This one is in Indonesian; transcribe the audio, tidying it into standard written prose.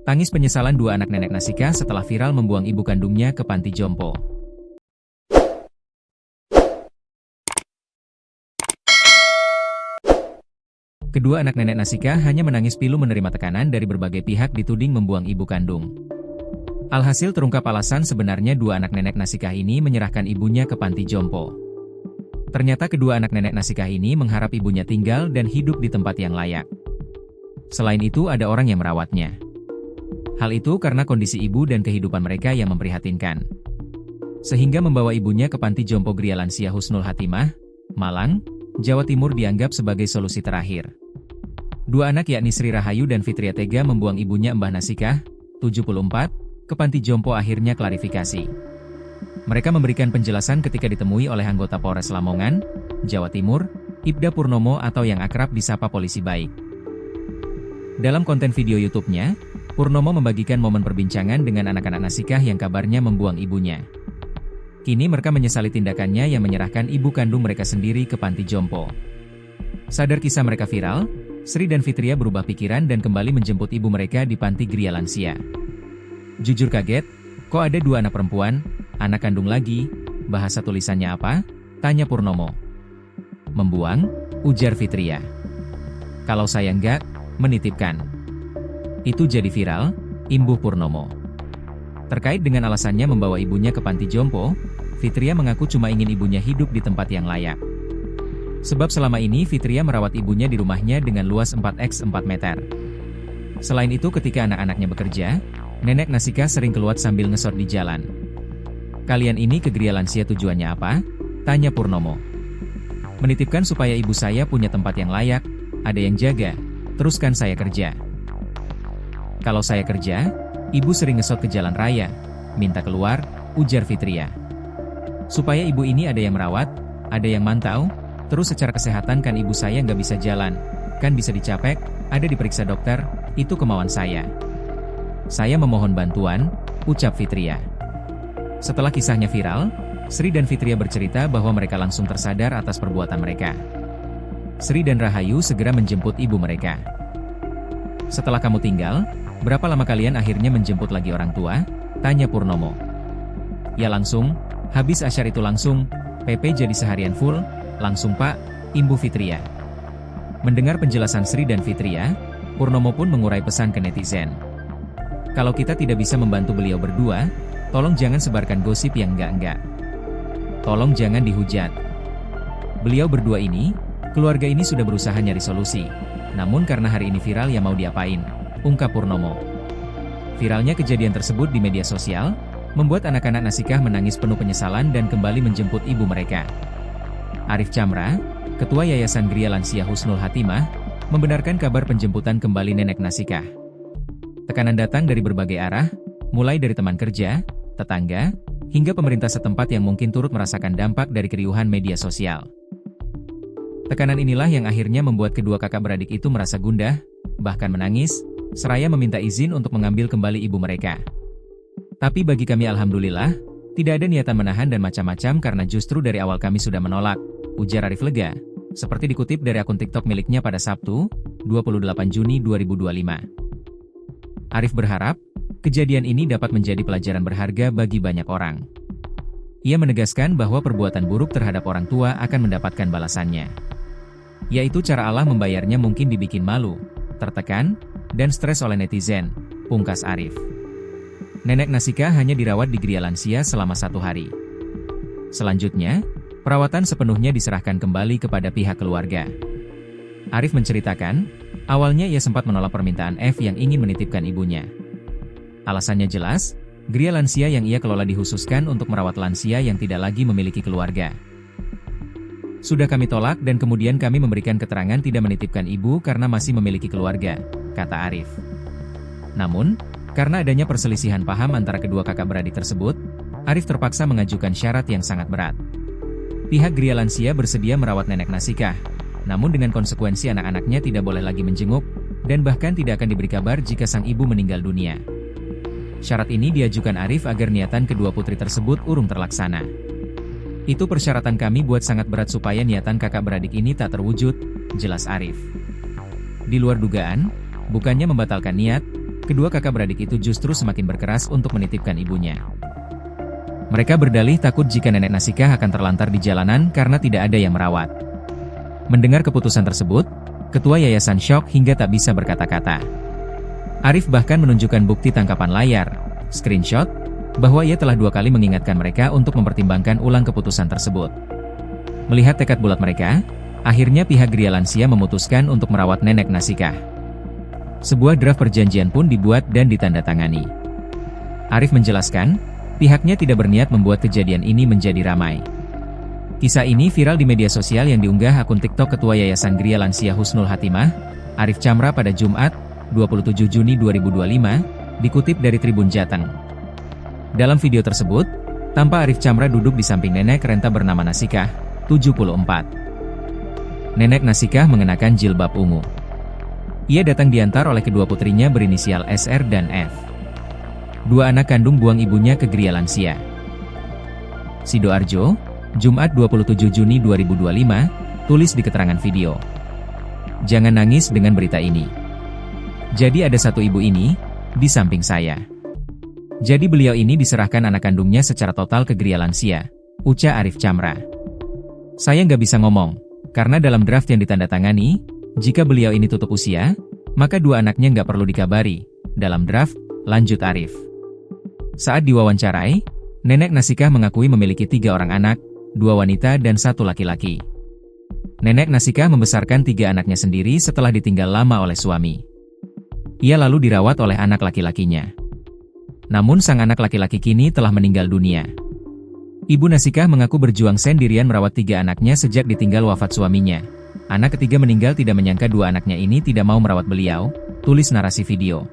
Tangis penyesalan dua anak nenek Nasika setelah viral membuang ibu kandungnya ke panti jompo. Kedua anak nenek Nasika hanya menangis pilu menerima tekanan dari berbagai pihak dituding membuang ibu kandung. Alhasil terungkap alasan sebenarnya dua anak nenek Nasika ini menyerahkan ibunya ke panti jompo. Ternyata kedua anak nenek Nasika ini mengharap ibunya tinggal dan hidup di tempat yang layak. Selain itu ada orang yang merawatnya. Hal itu karena kondisi ibu dan kehidupan mereka yang memprihatinkan. Sehingga membawa ibunya ke panti jompo Gria Lansia Husnul Hatimah, Malang, Jawa Timur dianggap sebagai solusi terakhir. Dua anak yakni Sri Rahayu dan Fitria tega membuang ibunya Mbah Nasikah, 74, ke panti jompo akhirnya klarifikasi. Mereka memberikan penjelasan ketika ditemui oleh anggota Polres Lamongan, Jawa Timur, Ibda Purnomo atau yang akrab disapa Polisi Baik. Dalam konten video YouTube-nya, Purnomo membagikan momen perbincangan dengan anak-anak Nasikah yang kabarnya membuang ibunya. Kini mereka menyesali tindakannya yang menyerahkan ibu kandung mereka sendiri ke panti jompo. Sadar kisah mereka viral, Sri dan Fitria berubah pikiran dan kembali menjemput ibu mereka di panti Gria Lansia. Jujur kaget, kok ada dua anak perempuan, anak kandung lagi, bahasa tulisannya apa? Tanya Purnomo. Membuang, ujar Fitria. Kalau saya enggak, menitipkan. Itu jadi viral, imbuh Purnomo. Terkait dengan alasannya membawa ibunya ke panti jompo, Fitria mengaku cuma ingin ibunya hidup di tempat yang layak. Sebab selama ini Fitria merawat ibunya di rumahnya dengan luas 4x4 meter. Selain itu ketika anak-anaknya bekerja, nenek Nasika sering keluar sambil ngesot di jalan. Kalian ini ke Gria Lansia tujuannya apa? Tanya Purnomo. Menitipkan supaya ibu saya punya tempat yang layak, ada yang jaga, teruskan saya kerja. Kalau saya kerja, ibu sering ngesot ke jalan raya, minta keluar, ujar Fitria. Supaya ibu ini ada yang merawat, ada yang mantau, terus secara kesehatan kan ibu saya nggak bisa jalan, kan bisa dicapek, ada diperiksa dokter, itu kemauan saya. Saya memohon bantuan, ucap Fitria. Setelah kisahnya viral, Sri dan Fitria bercerita bahwa mereka langsung tersadar atas perbuatan mereka. Sri dan Rahayu segera menjemput ibu mereka. Setelah kamu tinggal, berapa lama kalian akhirnya menjemput lagi orang tua? Tanya Purnomo. Ya langsung, habis asyar itu langsung, PP jadi seharian full, langsung Pak, imbuh Fitria. Mendengar penjelasan Sri dan Fitria, Purnomo pun mengurai pesan ke netizen. Kalau kita tidak bisa membantu beliau berdua, tolong jangan sebarkan gosip yang enggak-enggak. Tolong jangan dihujat. Beliau berdua ini, keluarga ini sudah berusaha nyari solusi. Namun karena hari ini viral ya mau diapain, ungkap Purnomo. Viralnya kejadian tersebut di media sosial, membuat anak-anak Nasikah menangis penuh penyesalan dan kembali menjemput ibu mereka. Arif Chamra, Ketua Yayasan Gria Lansia Husnul Hatimah, membenarkan kabar penjemputan kembali nenek Nasikah. Tekanan datang dari berbagai arah, mulai dari teman kerja, tetangga, hingga pemerintah setempat yang mungkin turut merasakan dampak dari keriuhan media sosial. Tekanan inilah yang akhirnya membuat kedua kakak beradik itu merasa gundah, bahkan menangis, seraya meminta izin untuk mengambil kembali ibu mereka. Tapi bagi kami alhamdulillah, tidak ada niatan menahan dan macam-macam karena justru dari awal kami sudah menolak, ujar Arif lega, seperti dikutip dari akun TikTok miliknya pada Sabtu, 28 Juni 2025. Arif berharap, kejadian ini dapat menjadi pelajaran berharga bagi banyak orang. Ia menegaskan bahwa perbuatan buruk terhadap orang tua akan mendapatkan balasannya. Yaitu cara Allah membayarnya mungkin dibikin malu, tertekan, dan stres oleh netizen, pungkas Arif. Nenek Nasikah hanya dirawat di Gria Lansia selama 1 hari. Selanjutnya, perawatan sepenuhnya diserahkan kembali kepada pihak keluarga. Arif menceritakan, awalnya ia sempat menolak permintaan F yang ingin menitipkan ibunya. Alasannya jelas, Gria Lansia yang ia kelola dikhususkan untuk merawat lansia yang tidak lagi memiliki keluarga. Sudah kami tolak dan kemudian kami memberikan keterangan tidak menitipkan ibu karena masih memiliki keluarga, kata Arif. Namun, karena adanya perselisihan paham antara kedua kakak beradik tersebut, Arif terpaksa mengajukan syarat yang sangat berat. Pihak Gria Lansia bersedia merawat nenek Nasikah, namun dengan konsekuensi anak-anaknya tidak boleh lagi menjenguk, dan bahkan tidak akan diberi kabar jika sang ibu meninggal dunia. Syarat ini diajukan Arif agar niatan kedua putri tersebut urung terlaksana. Itu persyaratan kami buat sangat berat supaya niatan kakak beradik ini tak terwujud, jelas Arif. Di luar dugaan, bukannya membatalkan niat, kedua kakak beradik itu justru semakin berkeras untuk menitipkan ibunya. Mereka berdalih takut jika nenek Nasikah akan terlantar di jalanan karena tidak ada yang merawat. Mendengar keputusan tersebut, ketua yayasan syok hingga tak bisa berkata-kata. Arif bahkan menunjukkan bukti tangkapan layar, screenshot, bahwa ia telah 2 kali mengingatkan mereka untuk mempertimbangkan ulang keputusan tersebut. Melihat tekad bulat mereka, akhirnya pihak Gria Lansia memutuskan untuk merawat nenek Nasikah. Sebuah draft perjanjian pun dibuat dan ditandatangani. Arif menjelaskan, pihaknya tidak berniat membuat kejadian ini menjadi ramai. Kisah ini viral di media sosial yang diunggah akun TikTok Ketua Yayasan Gria Lansia Husnul Hatimah, Arif Chamra pada Jumat, 27 Juni 2025, dikutip dari Tribun Jateng. Dalam video tersebut, tampak Arif Chamra duduk di samping nenek renta bernama Nasikah, 74. Nenek Nasikah mengenakan jilbab ungu. Ia datang diantar oleh kedua putrinya berinisial SR dan F. 2 anak kandung buang ibunya ke Gria Lansia. Sidoarjo, Jumat 27 Juni 2025, tulis di keterangan video. Jangan nangis dengan berita ini. Jadi ada satu ibu ini, di samping saya. Jadi beliau ini diserahkan anak kandungnya secara total ke Gria Lansia, ucap Arif Chamra. Saya nggak bisa ngomong, karena dalam draft yang ditandatangani, jika beliau ini tutup usia, maka 2 anaknya nggak perlu dikabari, dalam draft, lanjut Arif. Saat diwawancarai, nenek Nasikah mengakui memiliki 3 orang anak, 2 wanita dan 1 laki-laki. Nenek Nasikah membesarkan 3 anaknya sendiri setelah ditinggal lama oleh suami. Ia lalu dirawat oleh anak laki-lakinya. Namun sang anak laki-laki kini telah meninggal dunia. Ibu Nasikah mengaku berjuang sendirian merawat 3 anaknya sejak ditinggal wafat suaminya. Anak ketiga meninggal tidak menyangka 2 anaknya ini tidak mau merawat beliau, tulis narasi video.